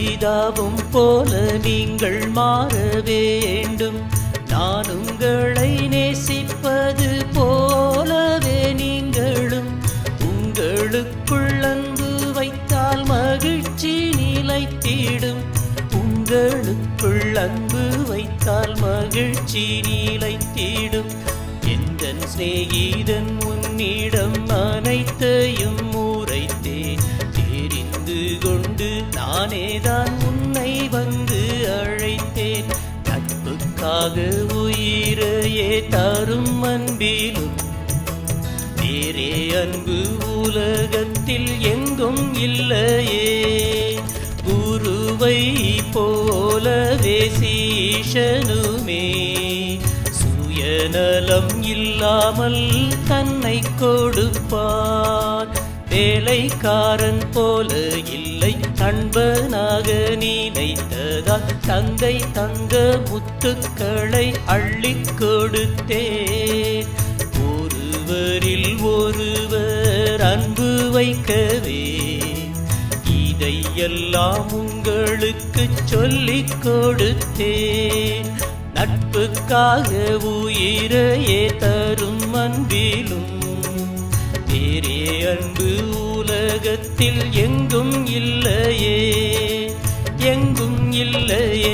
பிதாவும் போல நீங்கள் மாற வேண்டும். நான் உங்களை நேசிப்பது போலவே நீங்களும் உங்களுக்குள் அன்பு வைத்தால் மகிழ்ச்சி நிலைத்திடும். உங்களுக்குள் அன்பு வைத்தால் மகிழ்ச்சி நிலைத்திடும். எந்தன் சிநேகிதன் உன்னிடம் அனைத்தையும் உரைத்தேன். தெரிந்து கொண்டு நானேதான் உன்னை வந்து அழைத்தேன். நட்புக்காக உயிரையே தரும் அன்பிலும் வேறே அன்பு உலகத்தில் எங்கும் இல்லையே. குருவை போலவே சீஷனுமே சுயநலம் இல்லாமல் தன்னை கொடுப்பார். வேலைக்காரன் போல இல்லை, அன்பனாக நினைத்ததால் தந்தை தங்க முத்துக்களை அள்ளிக் கொடுத்தேன். ஒருவரில் ஒருவர் அன்பு வைக்கவே இதையெல்லாம் உங்களுக்கு சொல்லிக் கொடுத்தேன். நட்புக்காக உயிரையே தரும் அன்பிலும் வேறே அன்பு உலகத்தில் எங்கும் இல்லையே, எங்கும் இல்லையே.